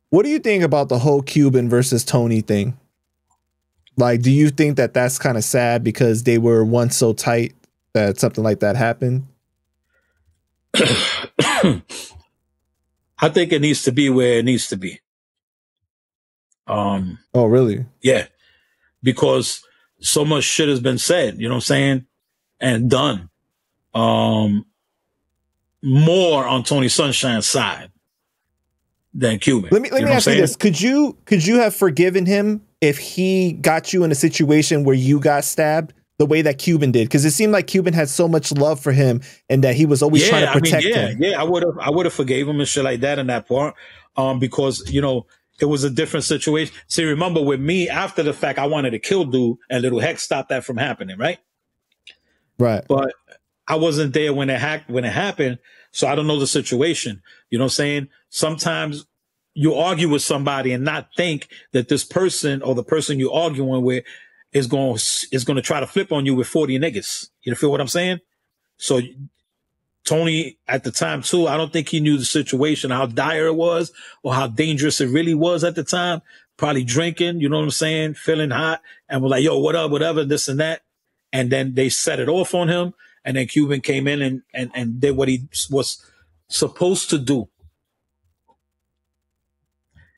What do you think about the whole Cuban versus Tony thing? Like, do you think that that's kind of sad because they were once so tight that something like that happened? I think it needs to be where it needs to be. Oh, really? Yeah, because so much shit has been said, you know what I'm saying, and done. More on Tony Sunshine's side than Cuban. Let me ask you this: Could you have forgiven him if he got you in a situation where you got stabbed the way that Cuban did? Because it seemed like Cuban had so much love for him and that he was always trying to protect him. Yeah, I would have forgave him and shit like that in that part. Because it was a different situation. See, remember with me, after the fact, I wanted to kill dude, and Little Heck stopped that from happening, right? Right. But I wasn't there when it happened, so I don't know the situation. You know what I'm saying? Sometimes you argue with somebody and not think that this person or the person you're arguing with is going to try to flip on you with 40 niggas. You feel what I'm saying? So Tony at the time too, I don't think he knew the situation, how dire it was or how dangerous it really was at the time. Probably drinking, you know what I'm saying? Feeling hot and was like, yo, what up, whatever, this and that. And then they set it off on him. And then Cuban came in and did what he was supposed to do.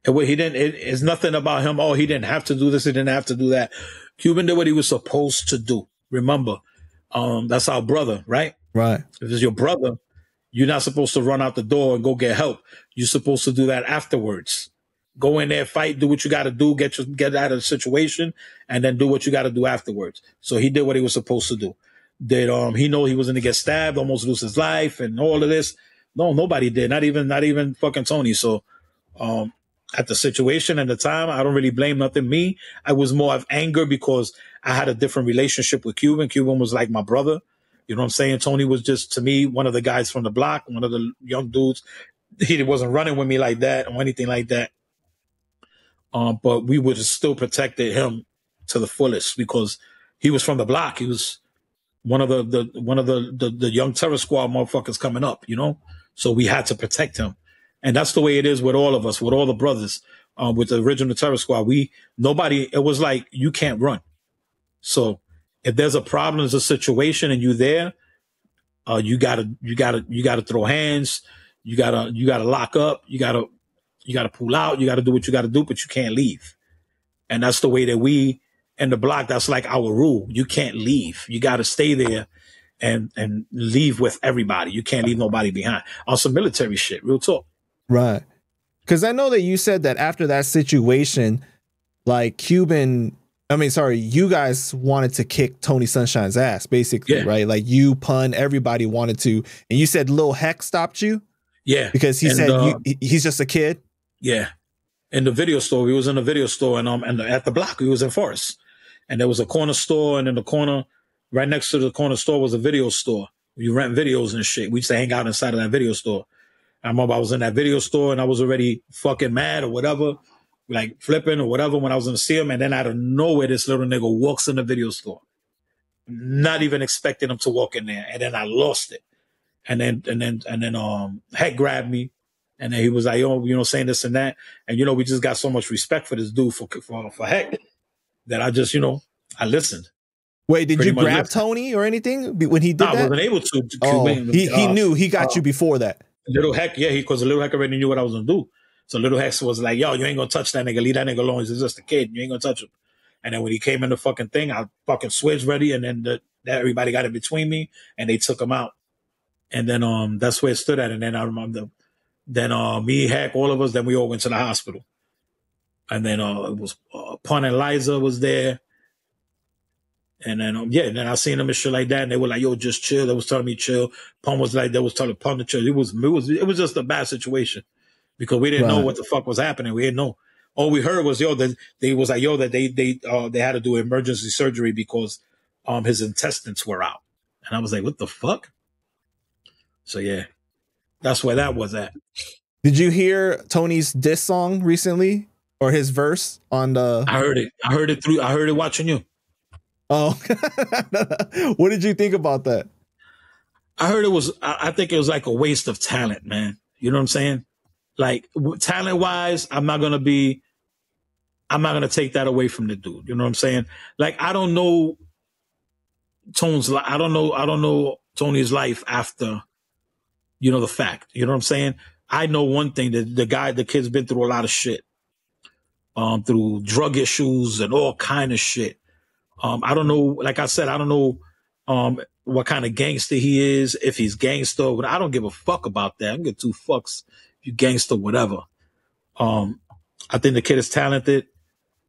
And what he didn't, it's nothing about him. Oh, he didn't have to do this. He didn't have to do that. Cuban did what he was supposed to do. Remember, that's our brother, right? Right. If it's your brother, you're not supposed to run out the door and go get help. You're supposed to do that afterwards. Go in there, fight, do what you got to do, get out of the situation, and then do what you got to do afterwards. So he did what he was supposed to do. Did he know he was going to get stabbed, almost lose his life, and all of this? No, nobody did. Not even fucking Tony. So, at the situation and the time, I don't really blame nothing. Me, I was more of anger because I had a different relationship with Cuban. Cuban was like my brother. You know what I'm saying? Tony was just, to me, one of the guys from the block, one of the young dudes. He wasn't running with me like that or anything like that. But we would have still protected him to the fullest because he was from the block. He was one of the young terror squad motherfuckers coming up, So we had to protect him. And that's the way it is with all of us, with all the brothers, with the original terror squad. It was like, you can't run. So if there's a problem, there's a situation and you're there, you gotta throw hands. You gotta lock up. You gotta pull out. You gotta do what you gotta do, but you can't leave. And that's the way that we in the block, that's like our rule. You can't leave. You gotta stay there and leave with everybody. You can't leave nobody behind. On some military shit, real talk. Right. Because I know that you said that after that situation, like you guys wanted to kick Tony Sunshine's ass, basically, yeah. Right? Like you, Pun, everybody wanted to. And you said Lil Heck stopped you? Yeah. Because he said he's just a kid? Yeah. In the video store, we was in a video store and at the block, we was in Forest. And there was a corner store, and in the corner, right next to the corner store was a video store. You rent videos and shit. We used to hang out inside of that video store. I remember I was in that video store and I was already fucking mad or whatever, like flipping or whatever when I was going to see him. And then out of nowhere, this little nigga walks in the video store, not even expecting him to walk in there. And then I lost it. And then Heck grabbed me, and then he was like, yo, saying this and that. And, we just got so much respect for this dude for Heck that I just, I listened. Wait, did you grab Tony or anything when he did that? I wasn't able to. Oh, he knew he got you before that. Little Heck, yeah, because the Little Heck already knew what I was going to do. So Little Heck was like, yo, you ain't going to touch that nigga. Leave that nigga alone. He's just a kid. You ain't going to touch him. And then when he came in the fucking thing, I fucking switched ready. And then everybody got in between me and they took him out. And then that's where it stood at. And then I remember, me, Heck, all of us, then we all went to the hospital. And then it was Pun and Liza was there. And then, then I seen them and shit like that. And they were like, yo, just chill. They was telling me chill. Pun was like, they was telling Pun to chill. It was just a bad situation because we didn't know what the fuck was happening. We didn't know. All we heard was, that they had to do emergency surgery because, his intestines were out. And I was like, what the fuck? So yeah, that's where that was at. Did you hear Tony's diss song recently or his verse on the? I heard it. I heard it watching you. Oh, what did you think about that? I heard I think it was like a waste of talent, man. You know what I'm saying? Like talent wise, I'm not gonna take that away from the dude. You know what I'm saying? Like I don't know I don't know Tony's life after, the fact. You know what I'm saying? I know one thing, that the kid's been through a lot of shit. Through drug issues and all kind of shit. I don't know, like I said, I don't know what kind of gangster he is, if he's gangster, but I don't give a fuck about that. I don't give two fucks if you gangster, whatever. I think the kid is talented.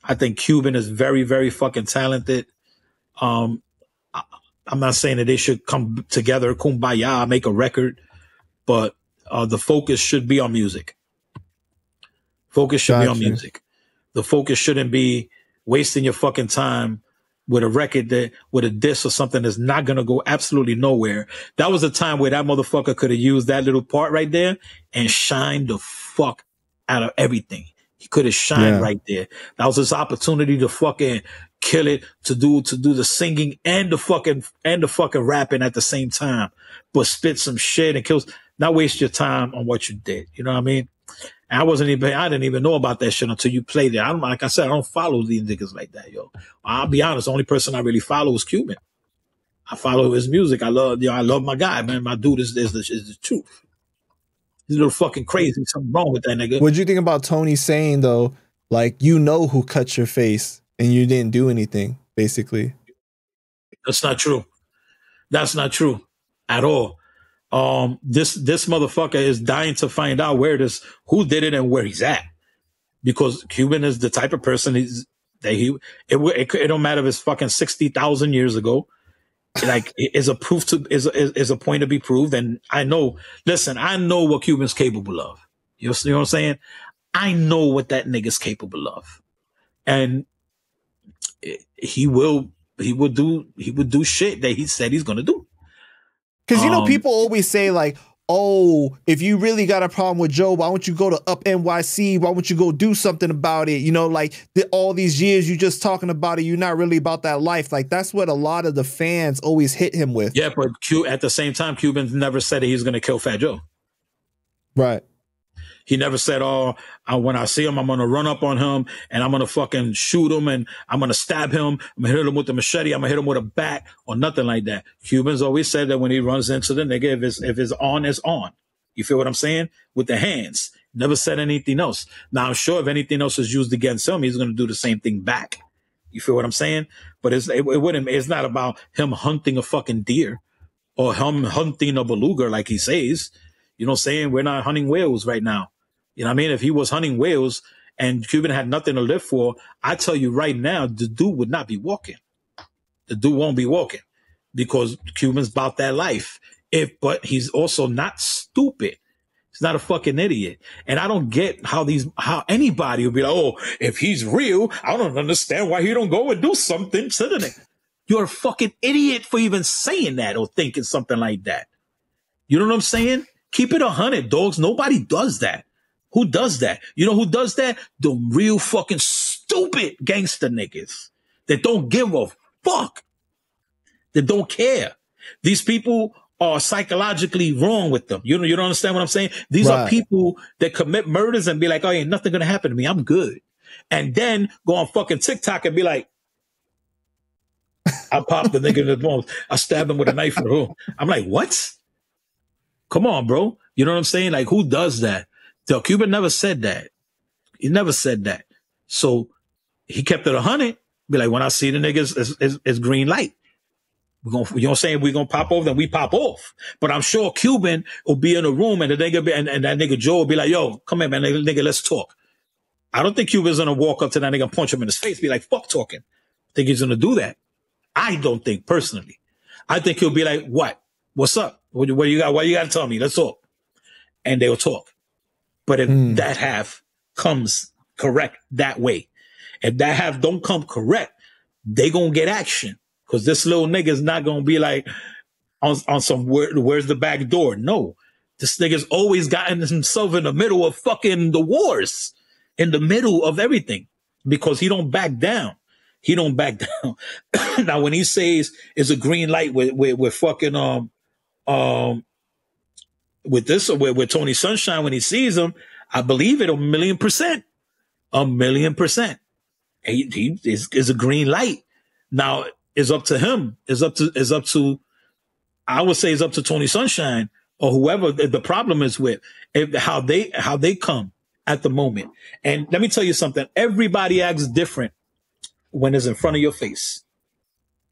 I think Cuban is very, very fucking talented. I'm not saying that they should come together, kumbaya, make a record, but the focus should be on music. Focus should be on music. The focus shouldn't be wasting your fucking time with a record with a diss or something that's not going to go absolutely nowhere. That was a time where that motherfucker could have used that little part right there and shined the fuck out of everything. He could have shined right there. That was his opportunity to fucking kill it, to do the singing and the fucking rapping at the same time, but spit some shit and kills. Not waste your time on what you did. You know what I mean? I didn't even know about that shit until you played it. Like I said, I don't follow these niggas like that, yo. I'll be honest. The only person I really follow is Cuban. I follow his music. I love my guy, man. My dude is the truth. He's a little fucking crazy. Something wrong with that nigga. What do you think about Tony saying though, like, who cut your face and you didn't do anything, basically? That's not true. That's not true at all. This motherfucker is dying to find out who did it and where he's at, because Cuban is the type of person it don't matter if it's fucking 60,000 years ago. Like is a point to be proved. And I know what Cuban's capable of. You know what I'm saying? I know what that nigga's capable of, and he would do shit that he said he's gonna do. Because, people always say, like, oh, if you really got a problem with Joe, why don't you go to Up NYC? Why don't you go do something about it? All these years you just talking about it, you're not really about that life. Like, that's what a lot of the fans always hit him with. Yeah, but at the same time, Cuban never said that he's going to kill Fat Joe. Right. He never said, when I see him, I'm going to run up on him and I'm going to fucking shoot him and I'm going to stab him. I'm going to hit him with the machete. I'm going to hit him with a bat or nothing like that. Cuban's always said that when he runs into the nigga, if it's on, it's on. You feel what I'm saying? With the hands. Never said anything else. Now, I'm sure if anything else is used against him, he's going to do the same thing back. You feel what I'm saying? But it's not about him hunting a fucking deer or him hunting a beluga like he says. You know what I'm saying? We're not hunting whales right now. You know what I mean? If he was hunting whales and Cuban had nothing to live for, I tell you right now, the dude would not be walking. The dude won't be walking because Cuban's about that life. But he's also not stupid. He's not a fucking idiot. And I don't get how anybody would be like, oh, if he's real, I don't understand why he don't go and do something to the nigga. You're a fucking idiot for even saying that or thinking something like that. You know what I'm saying? Keep it 100, dogs. Nobody does that. Who does that? You know who does that? The real fucking stupid gangster niggas that don't give a fuck, that don't care. These people are psychologically wrong with them. You don't understand what I'm saying? These are people that commit murders and be like, oh, ain't nothing gonna happen to me. I'm good. And then go on fucking TikTok and be like, I popped the nigga in the bones. I stabbed him with a knife in the room. I'm like, what? Come on, bro. You know what I'm saying? Like, who does that? Cuban never said that. He never said that. So he kept it 100. Be like, when I see the niggas, it's green light. You know what I'm saying? We're going to pop off, then we pop off. But I'm sure Cuban will be in a room and the nigga and that nigga Joe will be like, yo, come here, man, nigga, let's talk. I don't think Cuban's going to walk up to that nigga and punch him in his face, be like, fuck talking. I think he's going to do that. I don't think personally. I think he'll be like, what? What's up? What you got? What you got to tell me? Let's talk. And they'll talk. But if that half comes correct that way, if that half don't come correct, they gonna get action. Cause this little nigga's not gonna be like on some where's the back door? No, this nigga's always gotten himself in the middle of fucking the wars, in the middle of everything, because he don't back down. He don't back down. Now, when he says it's a green light with fucking with this, with Tony Sunshine, when he sees him, I believe it 1,000,000%. 1,000,000%. He is a green light. Now it's up to him. It's up to, I would say it's up to Tony Sunshine or whoever the problem is with, how they come at the moment. And let me tell you something. Everybody acts different when it's in front of your face.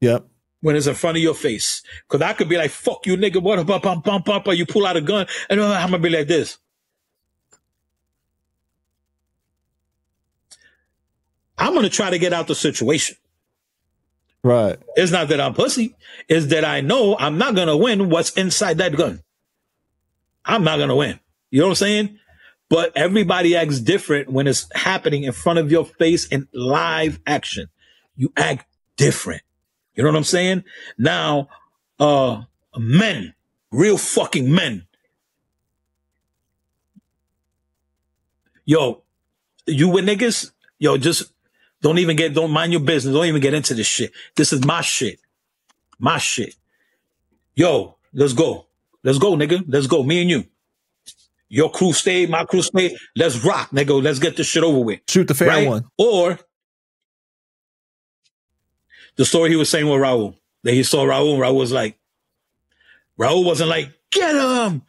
Yep. When it's in front of your face. Because I could be like, fuck you, nigga, what up, you pull out a gun, and I'm going to be like this. I'm going to try to get out the situation. Right. It's not that I'm pussy. It's that I know I'm not going to win what's inside that gun. I'm not going to win. You know what I'm saying? But everybody acts different when it's happening in front of your face in live action. You act different. You know what I'm saying? Now, men, real fucking men. Yo, you with niggas? Yo, just don't mind your business. Don't even get into this shit. This is my shit. My shit. Yo, let's go. Let's go, nigga. Let's go. Me and you. Your crew stay, my crew stay. Let's rock, nigga. Let's get this shit over with. Shoot the fair one. Or the story he was saying with Raul, that he saw Raul. Raul wasn't like, get him.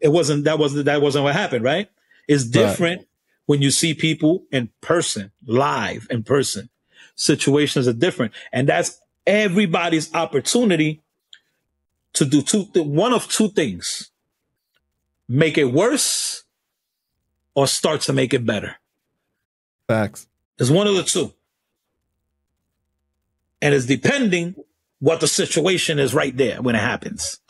That wasn't what happened, right? It's different when you see people in person, live in person. Situations are different. And that's everybody's opportunity to do one of two things. Make it worse or start to make it better. Facts. It's one of the two. And it's depending what the situation is right there when it happens.